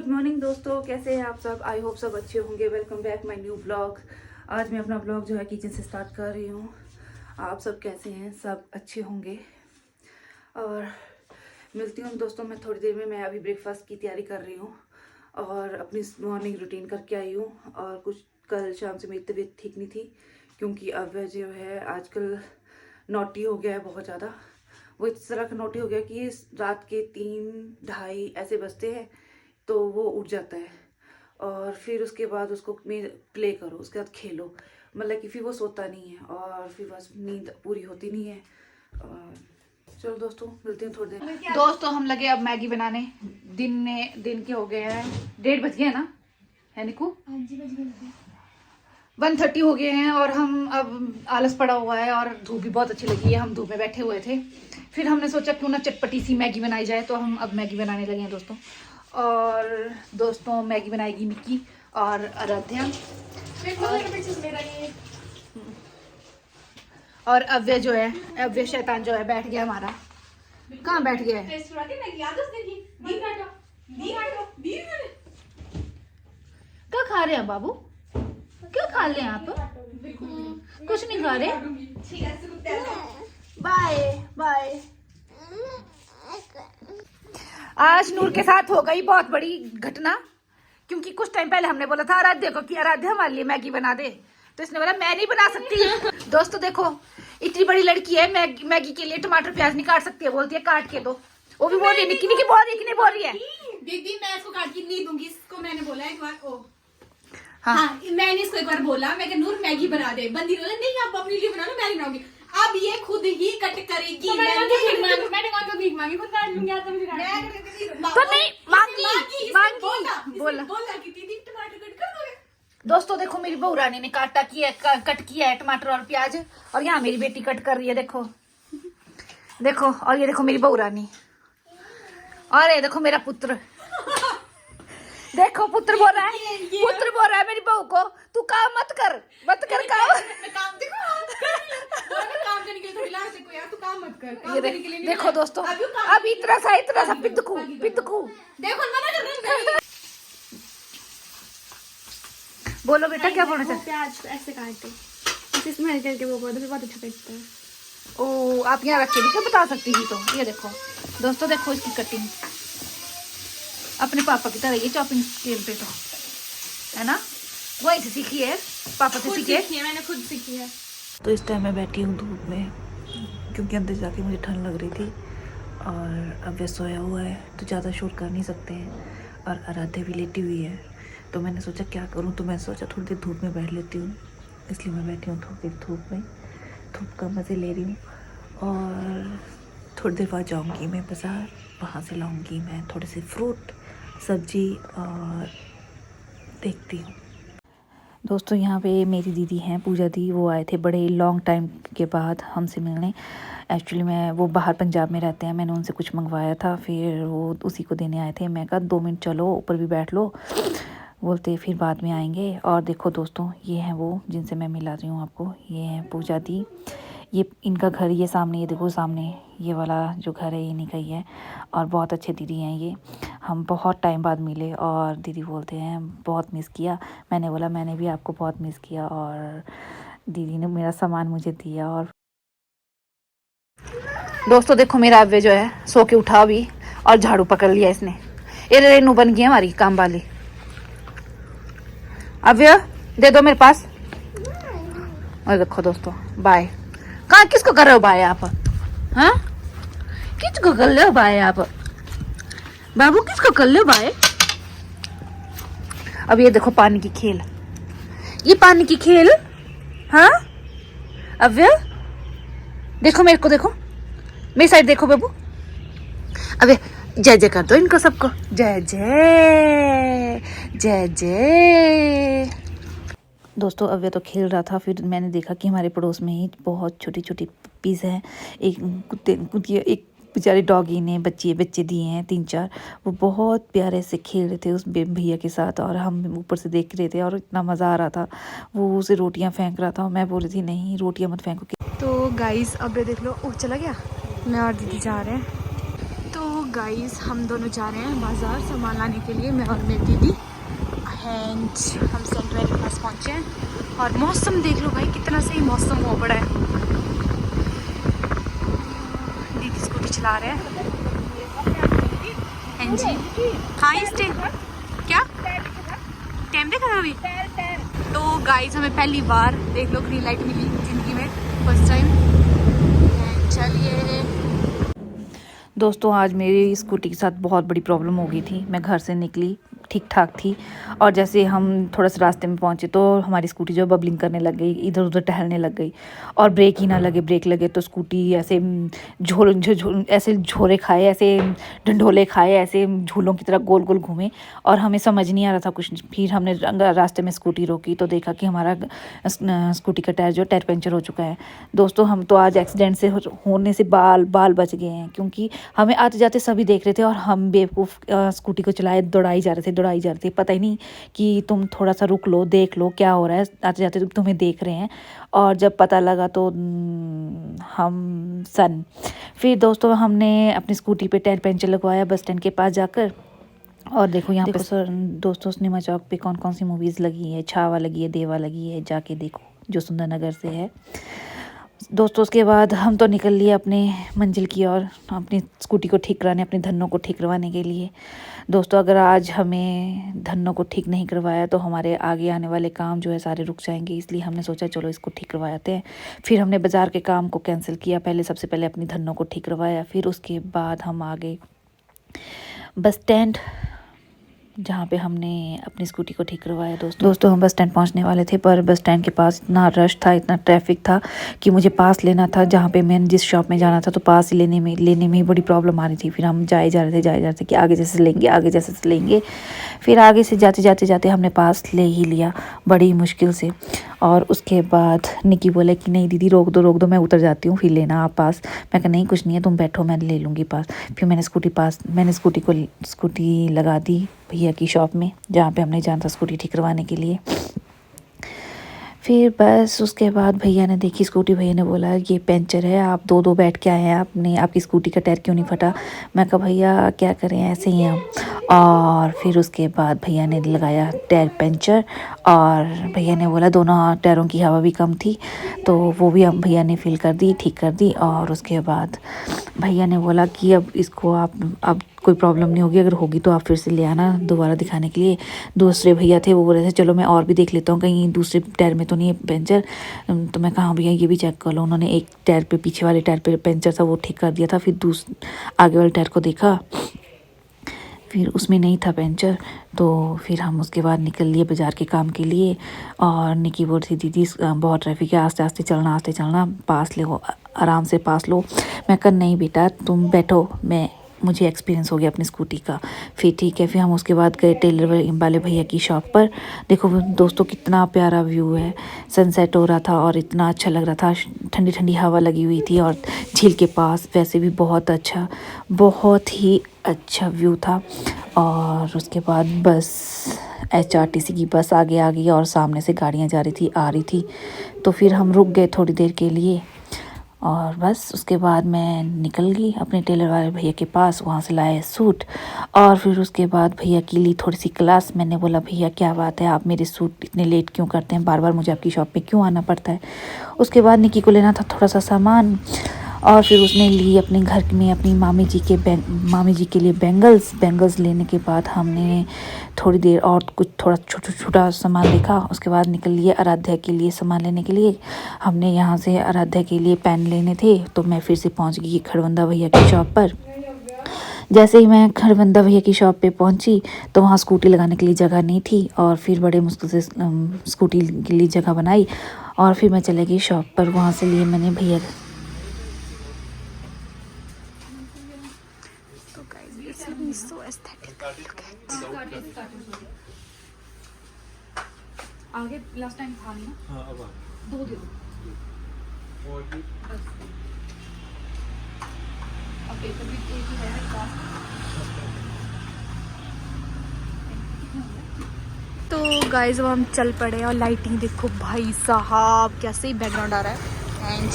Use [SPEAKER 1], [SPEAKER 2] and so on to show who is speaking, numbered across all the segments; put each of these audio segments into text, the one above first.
[SPEAKER 1] Good morning दोस्तों, कैसे हैं आप सब। आई होप सब अच्छे होंगे। Welcome back my new blog. आज मैं अपना ब्लॉग जो है किचन से स्टार्ट कर रही हूँ। आप सब कैसे हैं, सब अच्छे होंगे। और मिलती हूँ दोस्तों मैं थोड़ी देर में। मैं अभी ब्रेकफास्ट की तैयारी कर रही हूँ और अपनी मॉर्निंग रूटीन करके आई हूँ। और कुछ कल शाम से मेरी तबीयत ठीक नहीं थी क्योंकि अब वह जो है आजकल नोटी हो गया है बहुत ज़्यादा। वो इस तरह का नोटी हो गया कि रात के 3-2:30 ऐसे बजते हैं तो वो उठ जाता है और फिर उसके बाद उसको प्ले करो, उसके बाद खेलो, मतलब कि फिर वो सोता नहीं है और फिर बस नींद पूरी होती नहीं है। चलो दोस्तों मिलते हैं थोड़ी देर। दोस्तों हम लगे अब मैगी बनाने। दिन के हो गए हैं, 1:30 बज गए हैं ना, है निकू? हाँ जी बज गए। 1:30 हो गए हैं और हम अब आलस पड़ा हुआ है और धूप भी बहुत अच्छी लगी है। हम धूप में बैठे हुए थे, फिर हमने सोचा क्यों ना चटपटी सी मैगी बनाई जाए, तो हम अब मैगी बनाने लगे हैं दोस्तों। और दोस्तों मैगी बनाएगी मिक्की और आराध्या और अव्य जो है, अव्य शैतान जो है बैठ गया हमारा। कहाँ बैठ गया है? क्या खा रहे हैं बाबू? क्या खा रहे हैं आप? कुछ नहीं खा रहे। Bye bye. आज नूर के साथ हो गई बहुत बड़ी घटना, क्योंकि कुछ टाइम पहले हमने बोला था आराध्या को कि आराध्या हमारे लिए मैगी बना दे, तो इसने बोला मैं नहीं बना सकती। दोस्तों देखो इतनी बड़ी लड़की है, मैगी के लिए टमाटर प्याज नहीं काट सकती है, बोलती है काट के दो। वो भी बोल रही है निक्की निक्की बोल रही है कि नहीं बोल रही है
[SPEAKER 2] दीदी मैं इसको काट के नहीं दूंगी, इसको मैंने बोला एक बार। ओ हाँ मैंने इसको एक बार बोला, मैं नूर मैगी बना दे, बंदी बोला नहीं आप अपने लिए बना लो, मैं नहीं बनाऊंगी। अब ये खुद ही कट करेगी। तो मैंने कौन सा भीख मांगी, खुद काट लूंगी। तो
[SPEAKER 1] नहीं मांगी
[SPEAKER 2] बोला कि दीदी टमाटर कट कर दोगे।
[SPEAKER 1] दोस्तों देखो मेरी बहू रानी ने कट किया है टमाटर और प्याज, और यहाँ मेरी बेटी कट कर रही है। देखो देखो, और ये देखो मेरी बहू रानी, और ये देखो मेरा पुत्र। देखो पुत्र बोल रहा है मेरी बहू को तू काम मत कर काम।
[SPEAKER 2] काम करने के लिए थोड़ी लाज देखो यार, तू काम मत कर। काम
[SPEAKER 1] ये
[SPEAKER 2] करने के लिए
[SPEAKER 1] देखो दोस्तों अब इतना सा पिद्दकू
[SPEAKER 2] देखो मना कर रही।
[SPEAKER 1] बोलो बेटा क्या बोलना चाहते?
[SPEAKER 2] प्याज ऐसे काटे, इसमें करके वो बहुत अच्छा लगता है।
[SPEAKER 1] ओ आप यहाँ रख के भी क्या बता सकती थी। तो ये देखो दोस्तों, देखो इसकी कटिंग अपने पापा की तरह, ये चॉपिंग स्केल पे तो है ना, वहीं से सीखी है, पापा से सीखी है,
[SPEAKER 2] मैंने खुद सीखी है।
[SPEAKER 1] तो इस टाइम मैं बैठी हूँ धूप में क्योंकि अंदर जाके मुझे ठंड लग रही थी और अब वे सोया हुआ है तो ज़्यादा शोर कर नहीं सकते हैं और आराध्या भी लेटी हुई है। तो मैंने सोचा क्या करूँ, तो मैं सोचा थोड़ी देर धूप में बैठ लेती हूँ, इसलिए मैं बैठी हूँ थोड़ी देर धूप में, धूप का मज़े ले रही हूँ। और थोड़ी देर बाद जाऊँगी मैं बाज़ार, वहाँ से लाऊँगी मैं थोड़े से फ्रूट सब्जी और देखती हूँ। दोस्तों यहाँ पे मेरी दीदी हैं पूजा दी, वो आए थे बड़े लॉन्ग टाइम के बाद हमसे मिलने। एक्चुअली मैं वो बाहर पंजाब में रहते हैं, मैंने उनसे कुछ मंगवाया था, फिर वो उसी को देने आए थे। मैं कहा 2 मिनट चलो ऊपर भी बैठ लो, बोलते फिर बाद में आएंगे। और देखो दोस्तों ये हैं वो जिनसे मैं मिला रही हूँ आपको, ये हैं पूजा दी। ये इनका घर ये सामने, ये देखो सामने ये वाला जो घर है इन्हीं का ही है और बहुत अच्छे दीदी हैं ये। हम बहुत टाइम बाद मिले और दीदी बोलते हैं बहुत मिस किया। मैंने बोला मैंने भी आपको बहुत मिस किया, और दीदी ने मेरा सामान मुझे दिया। और दोस्तों देखो मेरा अव्य जो है सो के उठा भी और झाड़ू पकड़ लिया इसने। ये रेनू बन गई है हमारी काम वाली। अव्य दे दो मेरे पास। और देखो दोस्तों बाय। कहाँ किसको कर रहे हो बाय आप? हाँ किसको कर रहे हो बाय आप बाबू, किसको कर रहे हो बाय? अब ये देखो पानी की खेल, ये पानी की खेल। हाँ अव्य देखो मेरे को, देखो मेरी साइड देखो बाबू। अबे जय जय कर दो इनको सबको, जय जय जय जय। दोस्तों अव्य तो खेल रहा था, फिर मैंने देखा कि हमारे पड़ोस में ही बहुत छोटी छोटी पपीज़ हैं। एक कुत्ते एक बेचारे डॉगी ने बच्चे दिए हैं 3-4। वो बहुत प्यारे से खेल रहे थे उस भैया के साथ और हम ऊपर से देख रहे थे और इतना मज़ा आ रहा था। वो उसे रोटियां फेंक रहा था और मैं बोल रही थी नहीं रोटियां मत फेंको।
[SPEAKER 2] तो गाइस अब ये देख लो, चला गया। मैं और दीदी जा रहे हैं
[SPEAKER 3] तो गाइस हम दोनों जा रहे हैं बाज़ार सामान लाने के लिए, मैं और मेरी दीदी। एंड हम सेंट्रल के पास पहुँचे हैं और मौसम देख लो भाई, कितना सही मौसम हो पड़ा है। दीदी स्कूटी चला रहे हैं। हाँ जी, हाँ इस क्या टाइम देखा था अभी। तो गाइस हमें पहली बार देख लो ग्रीन लाइट मिली ज़िंदगी में, फर्स्ट टाइम। चलिए
[SPEAKER 1] दोस्तों, आज मेरी स्कूटी के साथ बहुत बड़ी प्रॉब्लम हो गई थी। मैं घर से निकली, ठीक ठाक थी, और जैसे हम थोड़ा सा रास्ते में पहुंचे तो हमारी स्कूटी जो बबलिंग करने लग गई, इधर उधर टहलने लग गई, और ब्रेक ही ना लगे। ब्रेक लगे तो स्कूटी ऐसे ऐसे झोरे खाए, ऐसे डंडोले खाए, ऐसे झूलों की तरह गोल गोल घूमे, और हमें समझ नहीं आ रहा था कुछ। फिर हमने रास्ते में स्कूटी रोकी तो देखा कि हमारा स्कूटी का टायर पंचर हो चुका है। दोस्तों, हम तो आज एक्सीडेंट से होने से बाल बच गए हैं, क्योंकि हमें आते जाते सभी देख रहे थे और हम बेवकूफ़ स्कूटी को चलाए दौड़ाई जा रहे थे। पता ही नहीं कि तुम थोड़ा सा रुक लो, देख लो क्या हो रहा है, आते जाते तुम्हें देख रहे हैं। और जब पता लगा तो फिर दोस्तों हमने अपनी स्कूटी पे टायर पंचर लगवाया बस स्टैंड के पास जाकर। और देखो यहाँ पे सर दोस्तों सिनेमा चौक पे कौन कौन सी मूवीज़ लगी है। छावा लगी है, देवा लगी है, जाके देखो, जो सुंदरनगर से है। दोस्तों उसके बाद हम तो निकल लिए अपने मंजिल की ओर, अपनी स्कूटी को ठीक कराने, अपने धन्नों को ठीक करवाने के लिए। दोस्तों, अगर आज हमें धन्नों को ठीक नहीं करवाया तो हमारे आगे आने वाले काम जो है सारे रुक जाएंगे, इसलिए हमने सोचा चलो इसको ठीक करवाते हैं। फिर हमने बाज़ार के काम को कैंसिल किया। सबसे पहले अपनी धन्नों को ठीक करवाया, फिर उसके बाद हम आगे बस स्टैंड, जहाँ पे हमने अपनी स्कूटी को ठीक करवाया। दोस्तों हम बस स्टैंड पहुँचने वाले थे, पर बस स्टैंड के पास इतना रश था, इतना ट्रैफिक था कि मुझे पास लेना था। जहाँ पे मैंने जिस शॉप में जाना था तो पास लेने में ही बड़ी प्रॉब्लम आ रही थी। फिर हम जाए जा रहे थे कि आगे जैसे लेंगे। फिर आगे से जाते हमने पास ले ही लिया बड़ी मुश्किल से। और उसके बाद निकी बोले कि नहीं दीदी रोक दो, मैं उतर जाती हूँ, फिर लेना आप पास। मैं कहा नहीं कुछ नहीं है, तुम बैठो, मैं ले लूँगी पास। फिर मैंने स्कूटी लगा दी भैया की शॉप में, जहाँ पे हमने जाना था स्कूटी ठीक करवाने के लिए। फिर बस उसके बाद भैया ने देखी स्कूटी, भैया ने बोला ये पंचर है, आप दो बैठ के आए हैं, आपकी स्कूटी का टायर क्यों नहीं फटा। मैं कहा भैया क्या करें, ऐसे ही हैं। और फिर उसके बाद भैया ने लगाया टायर पंचर, और भैया ने बोला दोनों टायरों की हवा भी कम थी, तो वो भी हम भैया ने फिल कर दी, ठीक कर दी। और उसके बाद भैया ने बोला कि अब इसको अब कोई प्रॉब्लम नहीं होगी, अगर होगी तो आप फिर से ले आना दोबारा दिखाने के लिए। दूसरे भैया थे, वो बोल रहे थे चलो मैं और भी देख लेता हूँ कहीं दूसरे टायर में तो नहीं है पंचर। तो मैं कहा भैया ये भी चेक कर लो। उन्होंने एक टायर पे, पीछे वाले टायर पे पंचर था, वो ठीक कर दिया था। फिर आगे वाले टायर को देखा, फिर उसमें नहीं था पंचर। तो फिर हम उसके बाद निकल लिए बाज़ार के काम के लिए। और निकी बोल रही दीदी बहुत ट्रैफिक है, आस्ते चलना, पास ले, आराम से पास लो। मैं कहा नहीं बेटा तुम बैठो, मुझे एक्सपीरियंस हो गया अपनी स्कूटी का। फिर ठीक है, फिर हम उसके बाद गए टेलर वाले भैया की शॉप पर। देखो दोस्तों कितना प्यारा व्यू है, सनसेट हो रहा था और इतना अच्छा लग रहा था, ठंडी ठंडी हवा लगी हुई थी, और झील के पास वैसे भी बहुत ही अच्छा व्यू था। और उसके बाद बस HRTC की बस आगे आ गई और सामने से गाड़ियाँ आ रही थी। तो फिर हम रुक गए थोड़ी देर के लिए, और बस उसके बाद मैं निकल गई अपने टेलर वाले भैया के पास। वहाँ से लाए सूट, और फिर उसके बाद भैया की ली थोड़ी सी क्लास। मैंने बोला भैया क्या बात है, आप मेरे सूट इतने लेट क्यों करते हैं, बार बार मुझे आपकी शॉप पे क्यों आना पड़ता है। उसके बाद निकी को लेना था थोड़ा सा सामान, और फिर उसने ली अपने घर में अपनी मामी जी के लिए बैंगल्स लेने के बाद हमने थोड़ी देर और कुछ थोड़ा छोटा सामान देखा। उसके बाद निकल लिए आराध्या के लिए सामान लेने के लिए। हमने यहाँ से आराध्या के लिए पेन लेने थे, तो मैं फिर से पहुँच गई खड़वंदा भैया की शॉप पर। जैसे ही मैं खड़वंदा भैया की शॉप पे पहुंची तो वहाँ स्कूटी लगाने के लिए जगह नहीं थी, और फिर बड़े मुश्किल से स्कूटी के लिए जगह बनाई, और फिर मैं चले गई शॉप पर। वहाँ से लिए मैंने भैया
[SPEAKER 3] आगे लास्ट टाइम था नहीं ना। हाँ, अब 2 दे दो और भी बस। अब पेपर भी एक ही है। तो गाइस अब हम चल पड़े, और लाइटिंग देखो भाई साहब कैसे ही बैकग्राउंड आ रहा है। एंड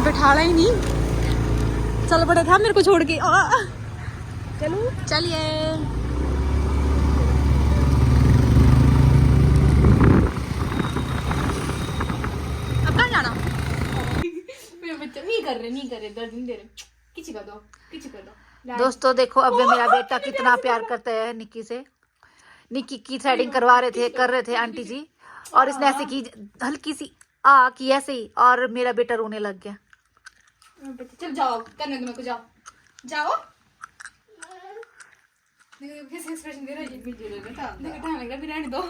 [SPEAKER 3] बैठाला ही नहीं, चल पड़े था मेरे को छोड़ के। चलो चलिए। अब कहाँ जाना?
[SPEAKER 2] मेरे बच्चे नहीं कर रहे, दर्द नहीं दे रहे। किसी कर दो।
[SPEAKER 1] दोस्तों देखो अब मेरा बेटा कितना प्यार करता है निक्की से। निक्की की थ्रेडिंग कर रहे थे आंटी जी, और इसने ऐसे की हल्की सी की ऐसे ही, और मेरा बेटा रोने लग गया।
[SPEAKER 2] चल जाओ, करने दो मेरे को, जाओ। कैसे एक्सप्रेशन दे रहा है ये वीडियो में? बेटा लग रहा, भी रहने दो।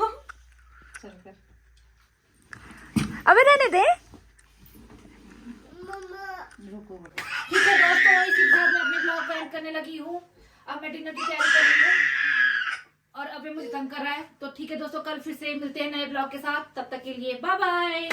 [SPEAKER 2] चल कर।
[SPEAKER 1] अबे रहने दे।
[SPEAKER 2] ठीक है दोस्तों, इसी के साथ मैं अपने ब्लॉग को एंड करने लगी हूँ। अब मैं डिनर की तैयारी कर रही हूँ और अभी मुझे तंग कर रहा है। तो ठीक है दोस्तों, कल फिर से मिलते हैं नए ब्लॉग के साथ। तब तक के लिए बाय बाय।